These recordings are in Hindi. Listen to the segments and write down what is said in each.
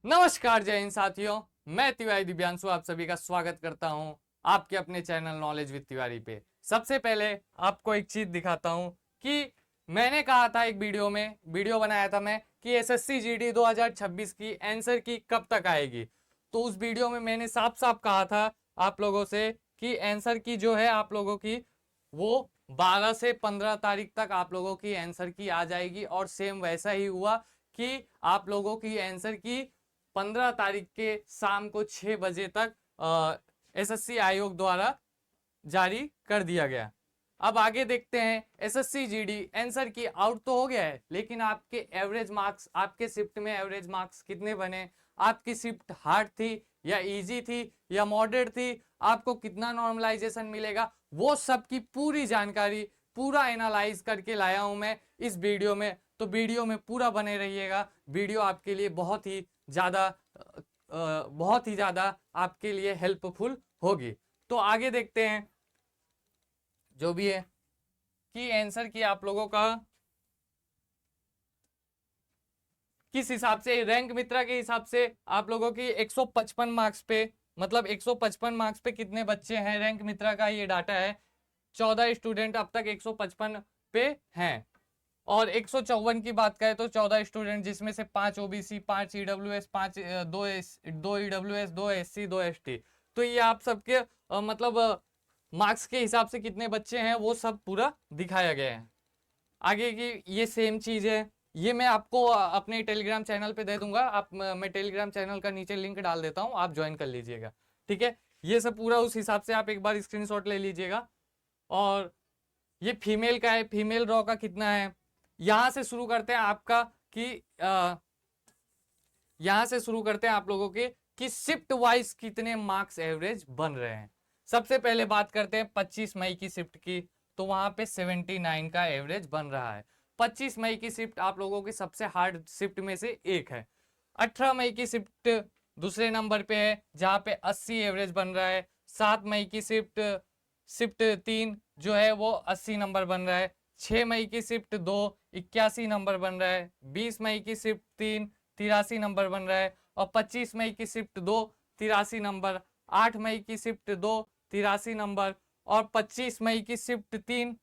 नमस्कार, जय हिंद साथियों। मैं तिवारी दिव्यांशु आप सभी का स्वागत करता हूं आपके अपने चैनल नॉलेज विद तिवारी पे। सबसे पहले आपको एक चीज दिखाता हूं कि मैंने कहा था एक वीडियो बनाया था मैं कि एसएससी जीडी 2026 की आंसर की कब तक आएगी। तो उस वीडियो में मैंने साफ साफ कहा था आप लोगों से कि आंसर की जो है आप लोगों की वो 12 से 15 तारीख तक आप लोगों की आंसर की आ जाएगी। और सेम वैसा ही हुआ कि आप लोगों की आंसर की 15 तारीख के शाम को 6 बजे तक एसएससी आयोग द्वारा जारी कर दिया गया। अब आगे देखते हैं, एसएससी जीडी आंसर की आउट तो हो गया है, लेकिन आपके एवरेज मार्क्स, आपके शिफ्ट में एवरेज मार्क्स कितने बने, आपकी शिफ्ट हार्ड थी या इजी थी या मॉडरेट थी, आपको कितना नॉर्मलाइजेशन मिलेगा, वो सब की पूरी जानकारी पूरा एनालाइज करके लाया हूं मैं इस वीडियो में। तो वीडियो में पूरा बने रहिएगा। वीडियो आपके लिए बहुत ही ज्यादा आपके लिए हेल्पफुल होगी। तो आगे देखते हैं जो भी है कि आंसर की आप लोगों का किस हिसाब से, रैंक मित्रा के हिसाब से आप लोगों की 155 मार्क्स पे, मतलब 155 मार्क्स पे कितने बच्चे हैं, रैंक मित्रा का ये डाटा है। 14 स्टूडेंट अब तक 155 पे हैं। और 154 की बात करें तो 14 स्टूडेंट, जिसमें से 5 ओबीसी, 5 ईडब्ल्यूएस, 5 दो ईडब्ल्यूएस, 2 एससी, 2 एसटी। तो ये आप सबके मतलब मार्क्स के हिसाब से कितने बच्चे हैं वो सब पूरा दिखाया गया है। आगे की ये सेम चीज है, ये मैं आपको अपने टेलीग्राम चैनल पे दे दूंगा। मैं टेलीग्राम चैनल का नीचे लिंक डाल देता हूँ, आप ज्वाइन कर लीजिएगा। ठीक है, ये सब पूरा उस हिसाब से आप एक बार स्क्रीनशॉट ले लीजिएगा। और ये फीमेल का है, फीमेल रॉ का कितना है, यहां से शुरू करते हैं आपका कि यहां से शुरू करते हैं आप लोगों के कि शिफ्ट वाइज कितने मार्क्स एवरेज बन रहे हैं। सबसे पहले बात करते हैं 25 मई की शिफ्ट की, तो वहां पे 79 का एवरेज बन रहा है। 25 मई की शिफ्ट आप लोगों की सबसे हार्ड शिफ्ट में से एक है। 18 मई की शिफ्ट दूसरे नंबर पे है जहां पे 80 एवरेज बन रहा है। 7 मई की शिफ्ट शिफ्ट 3 जो है वो 80 नंबर बन रहा है। 6 मई की शिफ्ट 2 81 नंबर बन रहा है। 20 मई की शिफ्ट 3 83 नंबर बन रहा है। और 25 मई की शिफ्ट 2 83 नंबर। 8 मई की शिफ्ट 2 83 नंबर। और 25 मई की शिफ्ट 3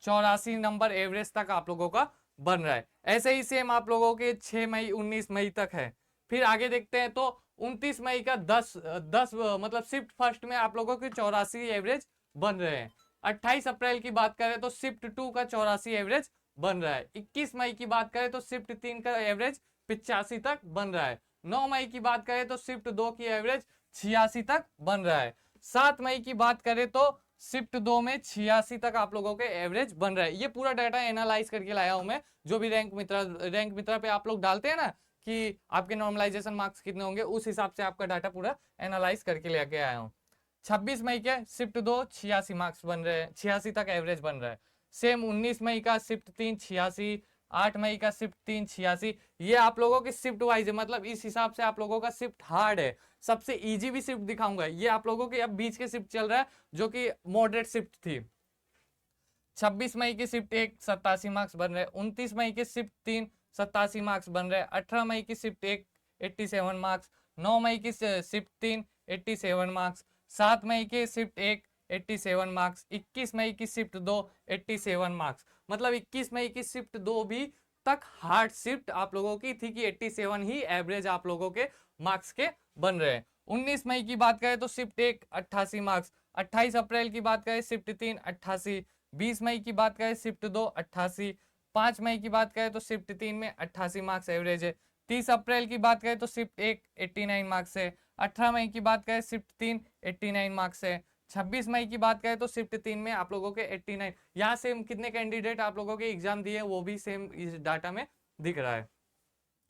84 नंबर एवरेज तक आप लोगों का बन रहा है। ऐसे ही सेम आप लोगों के 6 मई 19 मई तक है। फिर आगे देखते हैं तो 29 मई का 10 मतलब शिफ्ट फर्स्ट में आप लोगों के 84 एवरेज बन रहे हैं। 28 अप्रैल की बात करें तो शिफ्ट 2 का 84 एवरेज बन रहा है। 21 मई की बात करें तो शिफ्ट 3 का एवरेज 85 तक बन रहा है। 9 मई की बात करें तो शिफ्ट 2 की एवरेज 86 तक बन रहा है। 7 मई की बात करें तो शिफ्ट 2 में 86 तक आप लोगों के एवरेज बन रहा है। ये पूरा डाटा एनालाइज करके लाया हूं मैं, जो भी रैंक मित्रा पे आप लोग डालते हैं ना कि आपके नॉर्मलाइजेशन मार्क्स कितने होंगे, उस हिसाब से आपका डाटा पूरा एनालाइज करके लेके आया हूँ। 26 मई के शिफ्ट 2 86 मार्क्स बन रहे हैं, 86 तक एवरेज बन रहा है। सेम 19 मई का शिफ्ट 3 86। 8 मई का शिफ्ट 3 86। ये आप लोगों की शिफ्ट वाइज है, मतलब इस हिसाब से आप लोगों का शिफ्ट हार्ड है। सबसे इजी भी शिफ्ट दिखाऊंगा, ये आप लोगों के अब बीच के शिफ्ट चल रहा है जो कि मॉडरेट शिफ्ट थी। 26 मई की शिफ्ट 1 87 मार्क्स बन रहे हैं। 29 मई की शिफ्ट 3 87 मार्क्स बन रहे हैं। 18 मई की शिफ्ट 1 87 मार्क्स। 9 मई की शिफ्ट 3 87 मार्क्स। 7 मई की शिफ्ट 1 87 मार्क्स। 21 मई की शिफ्ट 2 87 मार्क्स। मतलब 21 मई की शिफ्ट 2 भी तक हार्ड शिफ्ट आप लोगों की थी कि 87 ही एवरेज आप लोगों के मार्क्स के बन रहे हैं। 19 मई की बात करें तो शिफ्ट 1 88 मार्क्स। 28 अप्रैल की बात करें शिफ्ट 3 88। 20 मई की बात करें शिफ्ट 2 88। 5 मई की बात करें तो शिफ्ट 3 में 88 मार्क्स एवरेज है। 30 अप्रैल की बात करें तो शिफ्ट 1 89 मार्क्स है। 18 मई की बात करें शिफ्ट 3 89 मार्क्स है। 26 मई की बात करें तो शिफ्ट 3 में आप लोगों के 89। यहाँ सेम कितने कैंडिडेट आप लोगों के एग्जाम दिए वो भी सेम इस डाटा में दिख रहा है।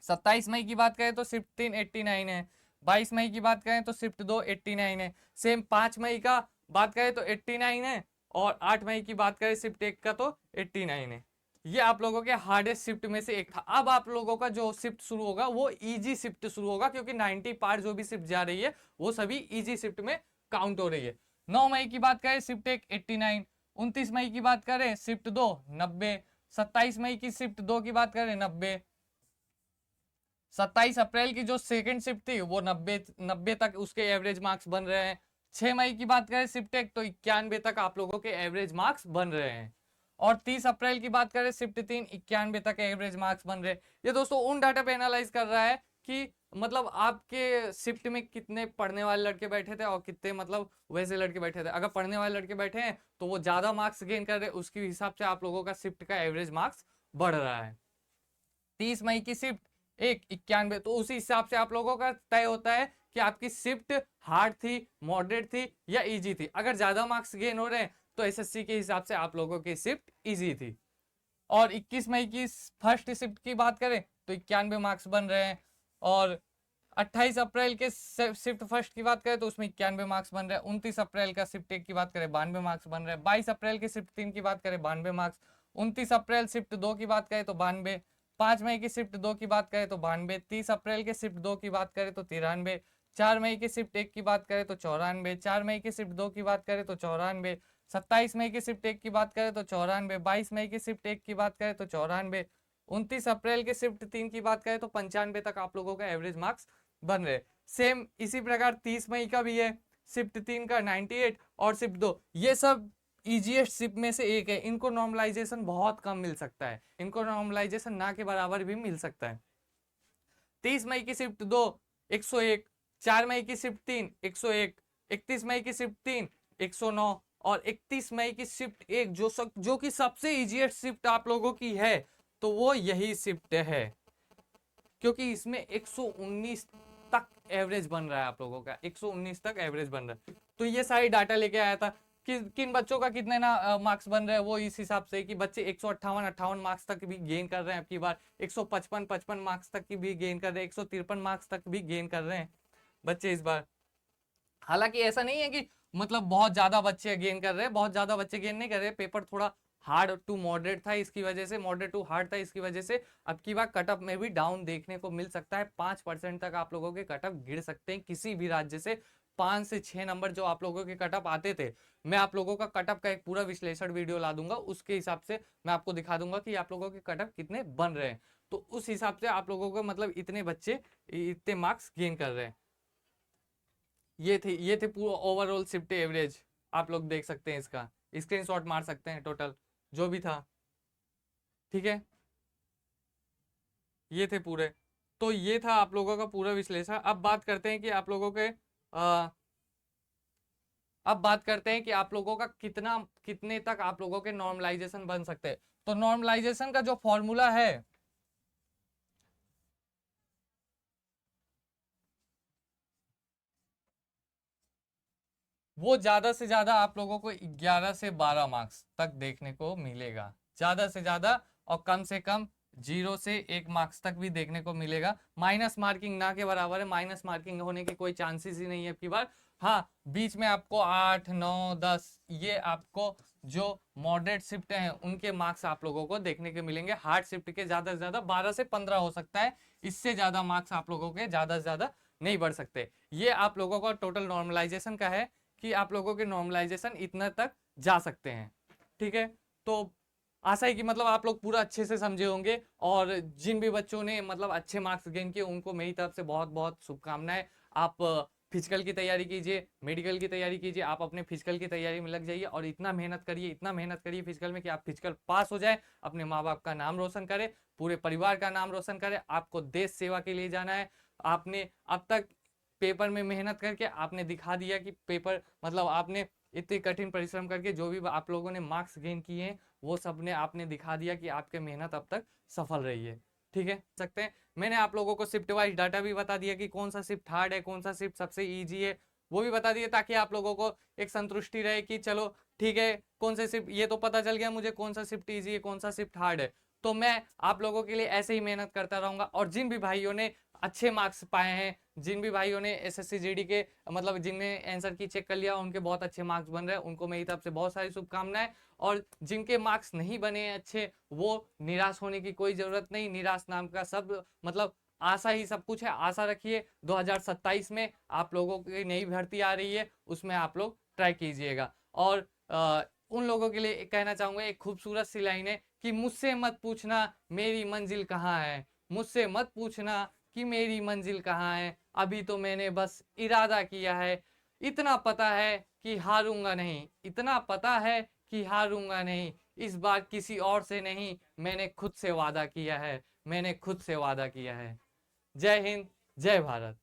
27 मई की बात करें तो शिफ्ट 3 89 है। 22 मई की बात करें तो शिफ्ट 2 89 है। सेम 5 मई का बात करें तो 89 है। और 8 मई की बात करें शिफ्ट 1 का तो 89 है। ये आप लोगों के हार्डेस्ट शिफ्ट में से एक था। अब आप लोगों का जो शिफ्ट शुरू होगा वो इजी शिफ्ट शुरू होगा, क्योंकि 90 पार जो भी शिफ्ट जा रही है वो सभी इजी शिफ्ट में काउंट हो रही है। 9 मई की बात करें शिफ्ट 1 89। 29 मई की बात करें शिफ्ट 2 90। 27 मई की शिफ्ट 2 की बात करें 90। 27 अप्रैल की जो सेकंड शिफ्ट थी वो 90 तक उसके एवरेज मार्क्स बन रहे हैं। 6 मई की बात करें शिफ्ट एक, तो 91 तक आप लोगों के एवरेज मार्क्स बन रहे हैं। और 30 अप्रैल की बात करें शिफ्ट 3, 91 तक एवरेज मार्क्स बन रहे हैं। ये दोस्तों उन डाटा पे एनालाइज कर रहा है कि मतलब आपके शिफ्ट में कितने पढ़ने वाले लड़के बैठे थे और कितने मतलब वैसे लड़के बैठे थे। अगर पढ़ने वाले लड़के बैठे हैं तो वो ज्यादा मार्क्स गेन कर रहे हैं, उसके हिसाब से आप लोगों का शिफ्ट का एवरेज मार्क्स बढ़ रहा है। 30 मई की शिफ्ट एक 91, तो उसी हिसाब से आप लोगों का तय होता है कि आपकी शिफ्ट हार्ड थी, मॉडरेट थी या इजी थी। अगर ज्यादा मार्क्स गेन हो रहे हैं तो एसएससी के हिसाब से आप लोगों की शिफ्ट इजी थी। और 21 मई की फर्स्ट शिफ्ट की बात करें तो 91 मार्क्स बन रहे हैं। और 28 अप्रैल के शिफ्ट फर्स्ट की बात करें तो उसमें 91 मार्क्स बन रहे हैं। 29 अप्रैल का शिफ्ट एक की बात करें 92 मार्क्स बन रहे हैं। 22 अप्रैल की शिफ्ट 3 की बात करें 92 मार्क्स। 29 अप्रैल शिफ्ट 2 की बात करें तो 92। 5 मई की शिफ्ट 2 की बात करें तो 92। 30 अप्रैल के शिफ्ट 2 की बात करें तो 93। 4 मई की शिफ्ट 1 की बात करें तो 94। 4 मई की शिफ्ट 2 की बात करें तो 94। 27 मई की शिफ्ट 1 की बात करें तो 94। 22 मई की शिफ्ट 1 की बात करें तो 94। 29 अप्रैल के शिफ्ट 3 की बात करें तो 95 तक आप लोगों का एवरेज मार्क्स बन रहे। सेम इसी प्रकार 30 मई का भी है, शिफ्ट 3 का 98 और शिफ्ट 2, ये सब इजीएस्ट शिफ्ट में से एक है। इनको नॉर्मलाइजेशन बहुत कम मिल सकता है, इनको नॉर्मलाइजेशन ना के बराबर भी मिल सकता है। 30 मई की शिफ्ट 2 101, 4 मई की शिफ्ट 3 101, 31 मई की शिफ्ट 3 109 और 31 मई की शिफ्ट 1 जो कि सबसे इजीएस्ट शिफ्ट आप लोगों की है, तो वो यही शिफ्ट है, क्योंकि इसमें 119 तक एवरेज बन रहा है आप लोगों का, 119 तक एवरेज बन रहा है। तो ये सारी डाटा लेके आया था कि किन बच्चों का कितने ना मार्क्स बन रहे हैं, वो इस हिसाब से कि बच्चे 158 मार्क्स तक भी गेन कर रहे हैं, आपकी बार 155 मार्क्स तक की भी गेन कर रहे हैं, 153 मार्क्स तक भी गेन कर रहे हैं बच्चे इस बार। हालांकि ऐसा नहीं है कि मतलब बहुत ज्यादा बच्चे गेन कर रहे हैं, बहुत ज्यादा बच्चे गेन नहीं कर रहे, पेपर थोड़ा हार्ड टू मॉडरेट था, इसकी वजह से मॉडरेट टू हार्ड था, इसकी वजह से अब की बार कटअप में भी डाउन देखने को मिल सकता है। 5% तक आप लोगों के कटअप गिर सकते हैं किसी भी राज्य से। 5 से 6 नंबर जो आप लोगों के कटअप आते थे, मैं आप लोगों का कटअप का एक पूरा विश्लेषण वीडियो ला दूंगा, उसके हिसाब से मैं आपको दिखा दूंगा कि आप लोगों के कटअप कितने बन रहे हैं। तो उस हिसाब से आप लोगों को मतलब इतने बच्चे इतने मार्क्स गेन कर रहे हैं। ये थे पूरा ओवरऑल शिफ्ट एवरेज, आप लोग देख सकते हैं, इसका स्क्रीनशॉट मार सकते हैं टोटल जो भी था। ठीक है, ये थे पूरे। तो ये था आप लोगों का पूरा विश्लेषण। अब बात करते हैं कि आप लोगों के अब बात करते हैं कि आप लोगों का कितने तक आप लोगों के नॉर्मलाइजेशन बन सकते हैं। तो नॉर्मलाइजेशन का जो फॉर्मूला है वो ज्यादा से ज्यादा आप लोगों को 11 से 12 मार्क्स तक देखने को मिलेगा, ज्यादा से ज्यादा, और कम से कम 0 से 1 मार्क्स तक भी देखने को मिलेगा। माइनस मार्किंग ना के बराबर है, माइनस मार्किंग होने की कोई चांसेस ही नहीं है आपकी बार। हाँ, बीच में आपको 8 9 10 ये आपको जो मॉडरेट शिफ्ट हैं उनके मार्क्स आप लोगों को देखने के मिलेंगे। हार्ड शिफ्ट के ज्यादा से ज्यादा 12 से 15 हो सकता है, इससे ज्यादा मार्क्स आप लोगों के ज्यादा से ज्यादा नहीं बढ़ सकते। ये आप लोगों का टोटल नॉर्मलाइजेशन का है कि आप लोगों के नॉर्मलाइजेशन इतना तक जा सकते हैं। ठीक है, तो आशा है कि मतलब आप लोग पूरा अच्छे से समझे होंगे, और जिन भी बच्चों ने मतलब अच्छे मार्क्स गेन किए उनको मेरी तरफ से बहुत बहुत शुभकामनाएं। आप फिजिकल की तैयारी कीजिए, मेडिकल की तैयारी कीजिए, आप अपने फिजिकल की तैयारी में लग जाइए और इतना मेहनत करिए, इतना मेहनत करिए फिजिकल में कि आप फिजिकल पास हो जाए, अपने माँ बाप का नाम रोशन करें, पूरे परिवार का नाम रोशन करें। आपको देश सेवा के लिए जाना है। आपने अब तक पेपर में मेहनत करके आपने दिखा दिया कि पेपर मतलब आपने इतने कठिन परिश्रम करके जो भी आप लोगों ने मार्क्स गेन किए हैं वो सब ने आपने दिखा दिया कि आपके मेहनत अब तक सफल रही है। ठीक है, सकते हैं मैंने आप लोगों को शिफ्ट वाइज डाटा भी बता दिया कि कौन सा शिफ्ट हार्ड है, कौन सा शिफ्ट सबसे इजी है, वो भी बता दिए, ताकि आप लोगों को एक संतुष्टि रहे कि चलो ठीक है, कौन से शिफ्ट, ये तो पता चल गया मुझे कौन सा शिफ्ट इजी है, कौन सा शिफ्ट हार्ड है। तो मैं आप लोगों के लिए ऐसे ही मेहनत करता रहूंगा। और जिन भी भाइयों ने अच्छे मार्क्स पाए हैं, जिन भी भाइयों ने एसएससी जीडी के मतलब जिनने आंसर की चेक कर लिया उनके बहुत अच्छे मार्क्स बन रहे हैं, उनको मेरी तरफ से बहुत सारी शुभकामनाएं। और जिनके मार्क्स नहीं बने हैं अच्छे, वो निराश होने की कोई जरूरत नहीं, निराश नाम का सब मतलब आशा ही सब कुछ है। आशा रखिए 2027 में आप लोगों की नई भर्ती आ रही है, उसमें आप लोग ट्राई कीजिएगा। और उन लोगों के लिए कहना चाहूंगा, एक खूबसूरत सी लाइन है कि मुझसे मत पूछना मेरी मंजिल कहाँ है, मुझसे मत पूछना कि मेरी मंजिल कहाँ है, अभी तो मैंने बस इरादा किया है। इतना पता है कि हारूंगा नहीं, इतना पता है कि हारूंगा नहीं, इस बार किसी और से नहीं, मैंने खुद से वादा किया है, मैंने खुद से वादा किया है। जय हिंद, जय भारत।